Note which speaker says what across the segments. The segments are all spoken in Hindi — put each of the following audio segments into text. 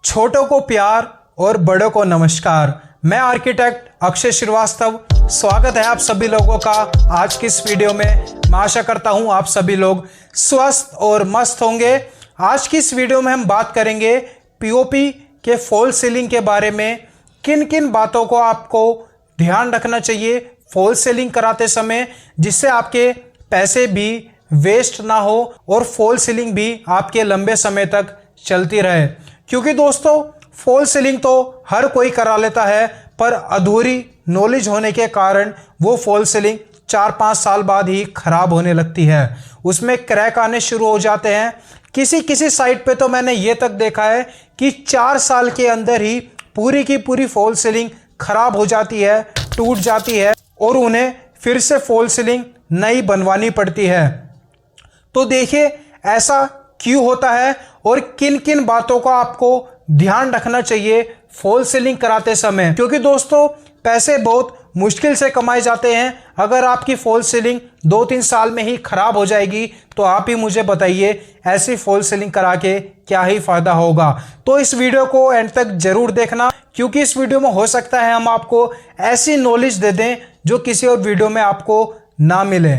Speaker 1: छोटों को प्यार और बड़ों को नमस्कार। मैं आर्किटेक्ट अक्षय श्रीवास्तव, स्वागत है आप सभी लोगों का आज की इस वीडियो में। मैं आशा करता हूं आप सभी लोग स्वस्थ और मस्त होंगे। आज की इस वीडियो में हम बात करेंगे पीओपी के फॉल सीलिंग के बारे में। किन किन बातों को आपको ध्यान रखना चाहिए फॉल सीलिंग कराते समय, जिससे आपके पैसे भी वेस्ट ना हो और फॉल सीलिंग भी आपके लंबे समय तक चलती रहे। क्योंकि दोस्तों फॉल सीलिंग तो हर कोई करा लेता है, पर अधूरी नॉलेज होने के कारण वो फॉल सीलिंग 4-5 साल बाद ही खराब होने लगती है। उसमें क्रैक आने शुरू हो जाते हैं। किसी साइट पे तो मैंने ये तक देखा है कि 4 साल के अंदर ही पूरी की पूरी फॉल सीलिंग खराब हो जाती है, टूट जाती है और उन्हें फिर से फॉल सीलिंग नई बनवानी पड़ती है। तो देखिए ऐसा क्यों होता है और किन किन बातों का आपको ध्यान रखना चाहिए फॉल सीलिंग कराते समय। क्योंकि दोस्तों पैसे बहुत मुश्किल से कमाए जाते हैं। अगर आपकी फॉल सीलिंग 2-3 साल में ही खराब हो जाएगी तो आप ही मुझे बताइए ऐसी फॉल सीलिंग करा के क्या ही फायदा होगा। तो इस वीडियो को एंड तक जरूर देखना, क्योंकि इस वीडियो में हो सकता है हम आपको ऐसी नॉलेज दे दें जो किसी और वीडियो में आपको ना मिले।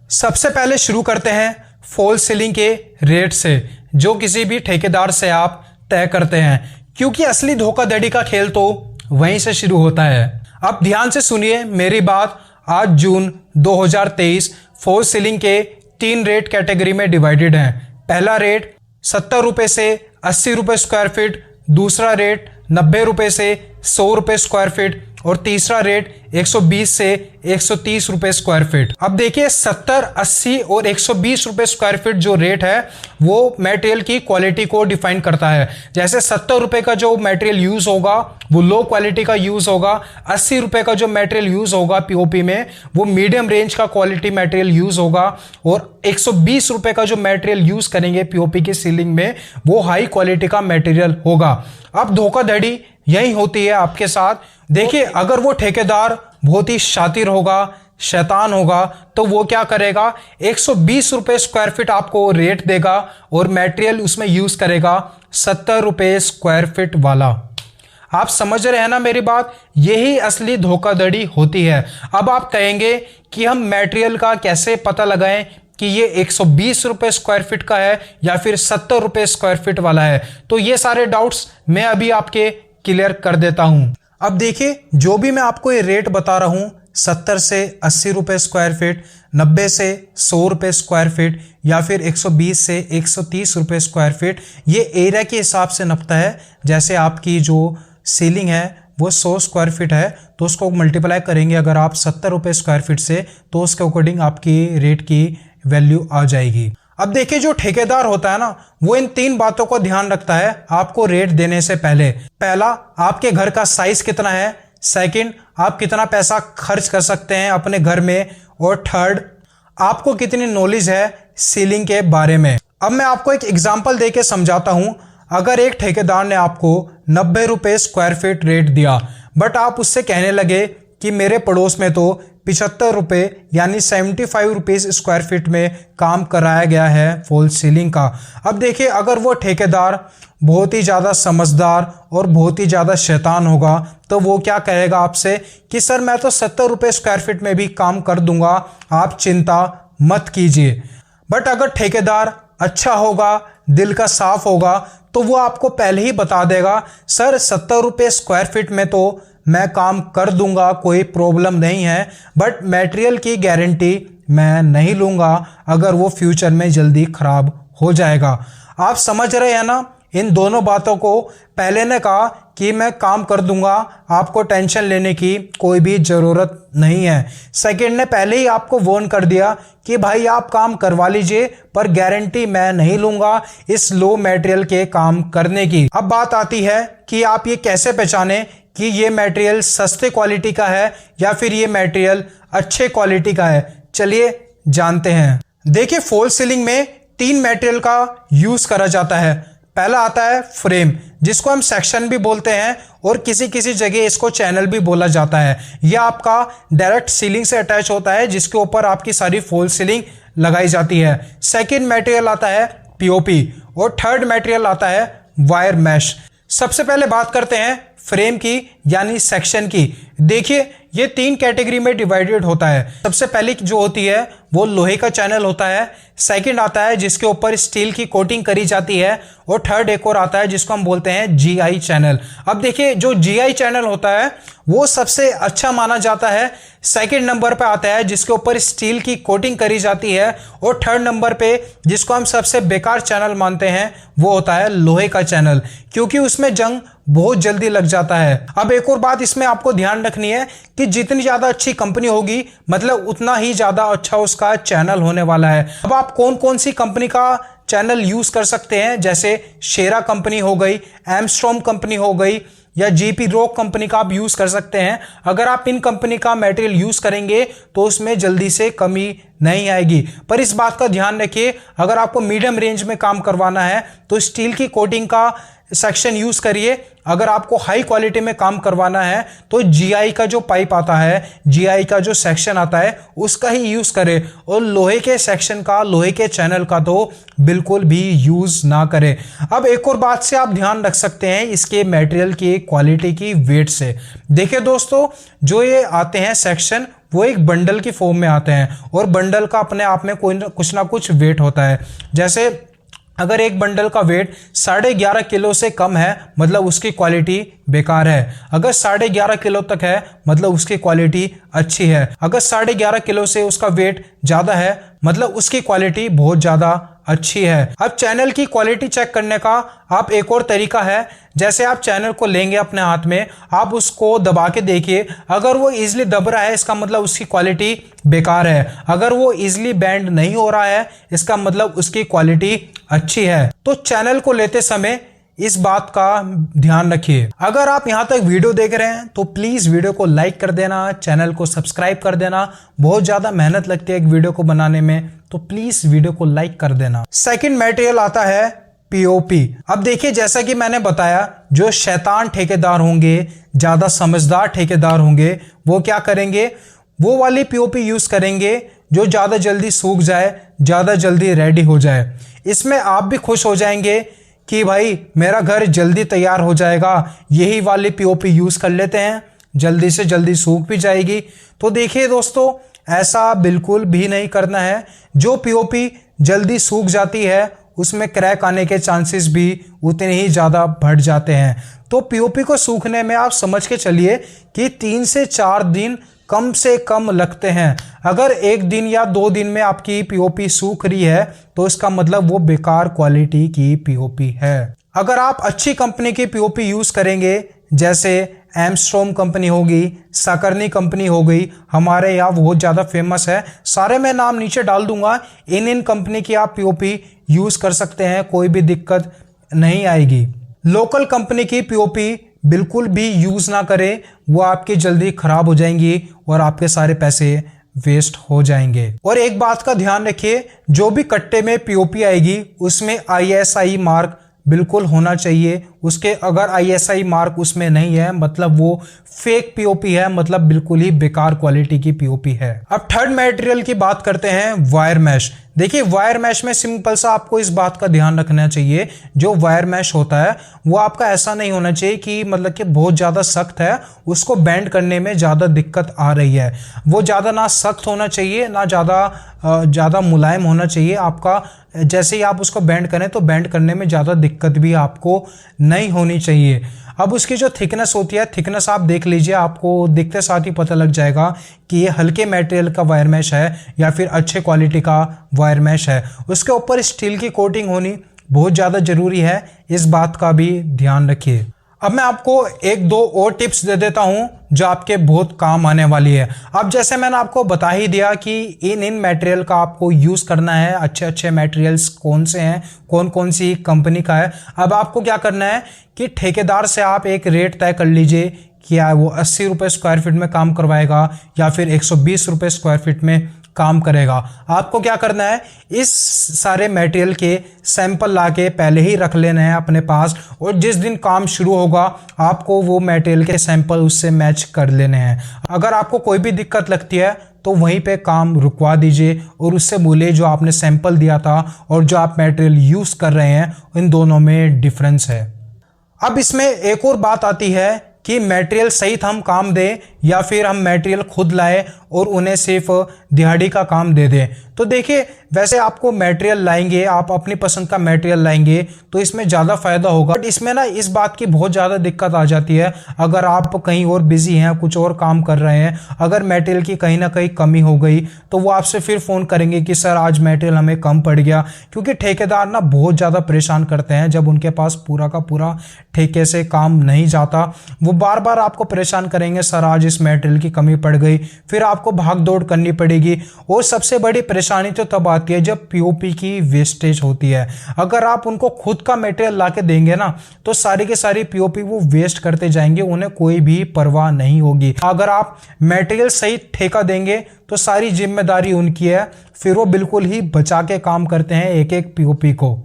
Speaker 1: सबसे पहले शुरू करते हैं फॉल सीलिंग के रेट से, जो किसी भी ठेकेदार से आप तय करते हैं, क्योंकि असली धोखाधड़ी का खेल तो वहीं से शुरू होता है। अब ध्यान से सुनिए मेरी बात। आज जून 2023 फॉल सीलिंग के 3 रेट कैटेगरी में डिवाइडेड हैं। पहला रेट 70 रुपये से 80 रुपये स्क्वायर फीट, दूसरा रेट 90 रुपये से 100 रुपये स्क्वायर फीट और तीसरा रेट 120 से 130 रुपये स्क्वायर फीट। अब देखिए 70, 80 और 120 रुपये स्क्वायर फीट जो रेट है वो मटेरियल की क्वालिटी को डिफाइन करता है। जैसे 70 रुपये का जो मटेरियल यूज होगा वो लो क्वालिटी का यूज होगा, 80 रुपये का जो मटेरियल यूज होगा पीओपी में वो मीडियम रेंज का क्वालिटी मटेरियल यूज होगा और 120 रुपये का जो मटेरियल यूज करेंगे पीओपी की सीलिंग में वो हाई क्वालिटी का मटेरियल होगा। अब धोखाधड़ी यही होती है आपके साथ। देखिए अगर वो ठेकेदार बहुत ही शातिर होगा, शैतान होगा, तो वो क्या करेगा 120 रुपये स्क्वायर फीट आपको रेट देगा और मटेरियल उसमें यूज करेगा 70 रुपये स्क्वायर फीट वाला। आप समझ रहे हैं ना मेरी बात? यही असली धोखाधड़ी होती है। अब आप कहेंगे कि हम मटेरियल का कैसे पता लगाएं कि ये 120 रुपये स्क्वायर फीट का है या फिर 70 रुपये स्क्वायर फीट वाला है। तो ये सारे डाउट्स मैं अभी आपके क्लियर कर देता हूं। अब देखिए जो भी मैं आपको ये रेट बता रहा हूं 70 से 80 रुपये स्क्वायर फीट, 90 से 100 रुपये स्क्वायर फीट या फिर 120 से 130 रुपये स्क्वायर फीट, ये एरिया के हिसाब से नपता है। जैसे आपकी जो सीलिंग है वो 100 स्क्वायर फीट है तो उसको मल्टीप्लाई करेंगे अगर आप 70 रुपये स्क्वायर फीट से, तो उसके अकॉर्डिंग आपकी रेट की वैल्यू आ जाएगी। अब देखिए जो ठेकेदार होता है ना वो इन 3 बातों को ध्यान रखता है आपको रेट देने से पहले। पहला, आपके घर का साइज कितना है। सेकंड, आप कितना पैसा खर्च कर सकते हैं अपने घर में। और थर्ड, आपको कितनी नॉलेज है सीलिंग के बारे में। अब मैं आपको एक एग्जांपल देके समझाता हूं। अगर एक ठेकेदार ने आपको 90 रुपये स्क्वायर फीट रेट दिया, बट आप उससे कहने लगे कि मेरे पड़ोस में तो 75 रुपये यानी 75 रुपीज़ स्क्वायर फीट में काम कराया गया है फॉल सीलिंग का। अब देखिए अगर वो ठेकेदार बहुत ही ज़्यादा समझदार और बहुत ही ज़्यादा शैतान होगा तो वो क्या कहेगा आपसे कि सर मैं तो 70 रुपये स्क्वायर फीट में भी काम कर दूंगा, आप चिंता मत कीजिए। बट अगर ठेकेदार अच्छा होगा, दिल का साफ होगा, तो वो आपको पहले ही बता देगा सर 70 रुपये स्क्वायर फीट में तो मैं काम कर दूंगा, कोई प्रॉब्लम नहीं है, बट मटेरियल की गारंटी मैं नहीं लूंगा अगर वो फ्यूचर में जल्दी खराब हो जाएगा। आप समझ रहे हैं ना? इन दोनों बातों को पहले ने कहा कि मैं काम कर दूंगा, आपको टेंशन लेने की कोई भी ज़रूरत नहीं है। सेकंड ने पहले ही आपको वार्न कर दिया कि भाई आप काम करवा लीजिए पर गारंटी मैं नहीं लूंगा इस लो मटेरियल के काम करने की। अब बात आती है कि आप ये कैसे पहचाने कि ये मटेरियल सस्ते क्वालिटी का है या फिर ये मटेरियल अच्छे क्वालिटी का है। चलिए जानते हैं। देखिए फॉल सीलिंग में 3 मटेरियल का यूज करा जाता है। पहला आता है फ्रेम, जिसको हम सेक्शन भी बोलते हैं और किसी किसी जगह इसको चैनल भी बोला जाता है। यह आपका डायरेक्ट सीलिंग से अटैच होता है जिसके ऊपर आपकी सारी फॉल सीलिंग लगाई जाती है। सेकंड मटेरियल आता है पीओपी और थर्ड मटेरियल आता है वायर मैश। सबसे पहले बात करते हैं फ्रेम की यानी सेक्शन की। देखिए ये 3 कैटेगरी में डिवाइडेड होता है। सबसे पहली जो होती है वो लोहे का चैनल होता है, सेकंड आता है जिसके ऊपर स्टील की कोटिंग करी जाती है, और थर्ड एक और आता है जिसको हम बोलते हैं जीआई चैनल। अब देखिए जो जीआई चैनल होता है वो सबसे अच्छा माना जाता है, सेकंड नंबर पे आता है जिसके ऊपर स्टील की कोटिंग करी जाती है, और थर्ड नंबर पे जिसको हम सबसे बेकार चैनल मानते हैं वो होता है लोहे का चैनल, क्योंकि उसमें जंग बहुत जल्दी लग जाता है। अब एक और बात इसमें आपको ध्यान रखनी है कि जितनी ज्यादा अच्छी कंपनी होगी मतलब उतना ही ज्यादा अच्छा उसका चैनल होने वाला है। अब आप कौन कौन सी कंपनी का चैनल यूज कर सकते हैं, जैसे शेरा कंपनी हो गई, एमस्ट्रॉम कंपनी हो गई, या जीपी रॉक कंपनी का आप यूज कर सकते हैं। अगर आप इन कंपनी का मटेरियल यूज करेंगे तो उसमें जल्दी से कमी नहीं आएगी। पर इस बात का ध्यान रखिए, अगर आपको मीडियम रेंज में काम करवाना है तो स्टील की कोटिंग का सेक्शन यूज करिए। अगर आपको हाई क्वालिटी में काम करवाना है तो जीआई का जो पाइप आता है, जीआई का जो सेक्शन आता है उसका ही यूज करें, और लोहे के सेक्शन का, लोहे के चैनल का तो बिल्कुल भी यूज ना करें। अब एक और बात से आप ध्यान रख सकते हैं इसके मटेरियल की क्वालिटी की, वेट से। देखिए दोस्तों, जो ये आते हैं सेक्शन वो एक बंडल की फॉर्म में आते हैं, और बंडल का अपने आप में कुछ ना कुछ वेट होता है। जैसे अगर एक बंडल का वेट 11.5 किलो से कम है मतलब उसकी क्वालिटी बेकार है, अगर 11.5 किलो तक है मतलब उसकी क्वालिटी अच्छी है, अगर 11.5 किलो से उसका वेट ज्यादा है मतलब उसकी क्वालिटी बहुत ज्यादा अच्छी है। अब चैनल की क्वालिटी चेक करने का आप एक और तरीका है, जैसे आप चैनल को लेंगे अपने हाथ में, आप उसको दबा के देखिए, अगर वो इजीली दब रहा है इसका मतलब उसकी क्वालिटी बेकार है, अगर वो इजीली बेंड नहीं हो रहा है इसका मतलब उसकी क्वालिटी अच्छी है। तो चैनल को लेते समय इस बात का ध्यान रखिए। अगर आप यहां तक वीडियो देख रहे हैं तो प्लीज वीडियो को लाइक कर देना, चैनल को सब्सक्राइब कर देना। बहुत ज्यादा मेहनत लगती है एक वीडियो को बनाने में, तो प्लीज वीडियो को लाइक कर देना। सेकंड मटेरियल आता है पीओपी। अब देखिए जैसा कि मैंने बताया, जो शैतान ठेकेदार होंगे, ज्यादा समझदार ठेकेदार होंगे, वो क्या करेंगे, वो वाली पीओपी यूज करेंगे जो ज्यादा जल्दी सूख जाए, ज्यादा जल्दी रेडी हो जाए। इसमें आप भी खुश हो जाएंगे कि भाई मेरा घर जल्दी तैयार हो जाएगा, यही वाली पीओपी यूज कर लेते हैं, जल्दी से जल्दी सूख भी जाएगी। तो देखिए दोस्तों, ऐसा बिल्कुल भी नहीं करना है। जो पीओपी जल्दी सूख जाती है उसमें क्रैक आने के चांसेस भी उतने ही ज़्यादा बढ़ जाते हैं। तो पीओपी को सूखने में आप समझ के चलिए कि 3 से 4 दिन कम से कम लगते हैं। अगर 1 दिन या 2 दिन में आपकी पीओपी सूख रही है तो इसका मतलब वो बेकार क्वालिटी की पीओपी है। अगर आप अच्छी कंपनी की पीओपी यूज करेंगे, जैसे एमस्ट्रॉम कंपनी होगी, साकर्नी कंपनी हो गई, हमारे यहाँ बहुत ज़्यादा फेमस है, सारे मैं नाम नीचे डाल दूंगा, इन कंपनी की आप पीओपी यूज कर सकते हैं, कोई भी दिक्कत नहीं आएगी। लोकल कंपनी की पीओपी बिल्कुल भी यूज ना करें, वो आपकी जल्दी खराब हो जाएंगी और आपके सारे पैसे वेस्ट हो जाएंगे। और एक बात का ध्यान रखिए, जो भी कट्टे में पीओपी आएगी उसमें आईएसआई मार्क बिल्कुल होना चाहिए। उसके अगर आईएसआई मार्क उसमें नहीं है मतलब वो फेक पीओपी है, मतलब बिल्कुल ही बेकार क्वालिटी की पीओपी है। अब थर्ड मटेरियल की बात करते हैं, वायर मैश। देखिए वायर मैश में सिंपल सा आपको इस बात का ध्यान रखना चाहिए, जो वायर मैश होता है वो आपका ऐसा नहीं होना चाहिए कि मतलब कि बहुत ज़्यादा सख्त है, उसको बेंड करने में ज़्यादा दिक्कत आ रही है। वो ज़्यादा ना सख्त होना चाहिए ना ज़्यादा मुलायम होना चाहिए। आपका जैसे ही आप उसको बेंड करें तो बेंड करने में ज़्यादा दिक्कत भी आपको नहीं होनी चाहिए। अब उसकी जो थिकनेस होती है, थिकनेस आप देख लीजिए, आपको दिखते साथ ही पता लग जाएगा कि ये हल्के मटेरियल का वायर मैश है या फिर अच्छे क्वालिटी का वायर मैश है। उसके ऊपर स्टील की कोटिंग होनी बहुत ज़्यादा ज़रूरी है, इस बात का भी ध्यान रखिए। अब मैं आपको 1-2 और टिप्स दे देता हूं जो आपके बहुत काम आने वाली है। अब जैसे मैंने आपको बता ही दिया कि इन मटेरियल का आपको यूज करना है, अच्छे अच्छे मटेरियल्स कौन से हैं, कौन कौन सी कंपनी का है। अब आपको क्या करना है कि ठेकेदार से आप एक रेट तय कर लीजिए, क्या वो 80 रुपये स्क्वायर फीट में काम करवाएगा या फिर 120 रुपये स्क्वायर फीट में काम करेगा। आपको क्या करना है, इस सारे मटेरियल के सैंपल लाके पहले ही रख लेने हैं अपने पास, और जिस दिन काम शुरू होगा आपको वो मटेरियल के सैंपल उससे मैच कर लेने हैं। अगर आपको कोई भी दिक्कत लगती है तो वहीं पे काम रुकवा दीजिए और उससे बोलिए जो आपने सैंपल दिया था और जो आप मटेरियल यूज कर रहे हैं इन दोनों में डिफरेंस है। अब इसमें एक और बात आती है कि मटेरियल सहित हम काम दें या फिर हम मटेरियल खुद लाएं और उन्हें सिर्फ दिहाड़ी का काम दे दें। तो देखिए, वैसे आपको मटेरियल लाएंगे, आप अपनी पसंद का मटेरियल लाएंगे तो इसमें ज़्यादा फायदा होगा, बट इसमें ना इस बात की बहुत ज़्यादा दिक्कत आ जाती है। अगर आप कहीं और बिजी हैं, कुछ और काम कर रहे हैं, अगर मटेरियल की कहीं ना कहीं कमी हो गई तो वो आपसे फिर फ़ोन करेंगे कि सर आज मटेरियल हमें कम पड़ गया, क्योंकि ठेकेदार ना बहुत ज़्यादा परेशान करते हैं जब उनके पास पूरा का पूरा ठेके से काम नहीं जाता। वो बार बार आपको परेशान करेंगे, सर आज इस मटेरियल की कमी पड़ गई, फिर आपको भाग दौड़ करनी पड़ेगी। और सबसे बड़ी परेशानी तो तब आती है जब पीओपी की वेस्टेज होती है। अगर आप उनको खुद का मटेरियल ला के देंगे ना तो सारी की सारी पीओपी वो वेस्ट करते जाएंगे, उन्हें कोई भी परवाह नहीं होगी। अगर आप मटेरियल सही ठेका देंगे तो सारी जिम्मेदारी उनकी है, फिर वो बिल्कुल ही बचा के काम करते हैं एक एक पीओपी को।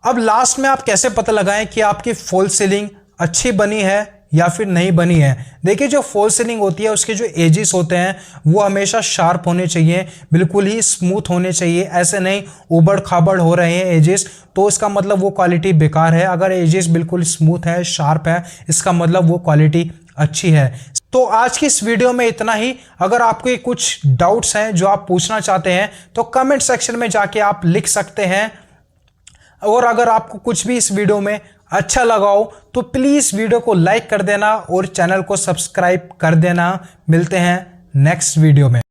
Speaker 1: अब लास्ट में आप कैसे पता लगाएं कि आपकी फॉल सीलिंग अच्छी बनी है या फिर नहीं बनी है? देखिए, जो फॉल सीलिंग होती है उसके जो एजेस होते हैं वो हमेशा शार्प होने चाहिए, बिल्कुल ही स्मूथ होने चाहिए। ऐसे नहीं उबड़ खाबड़ हो रहे हैं एजेस तो इसका मतलब वो क्वालिटी बेकार है। अगर एजेस बिल्कुल स्मूथ है, शार्प है, इसका मतलब वो क्वालिटी अच्छी है। तो आज की इस वीडियो में इतना ही। अगर आपको कुछ डाउट्स हैं जो आप पूछना चाहते हैं तो कमेंट सेक्शन में जाके आप लिख सकते हैं। और अगर आपको कुछ भी इस वीडियो में अच्छा लगा हो तो प्लीज़ वीडियो को लाइक कर देना और चैनल को सब्सक्राइब कर देना। मिलते हैं नेक्स्ट वीडियो में।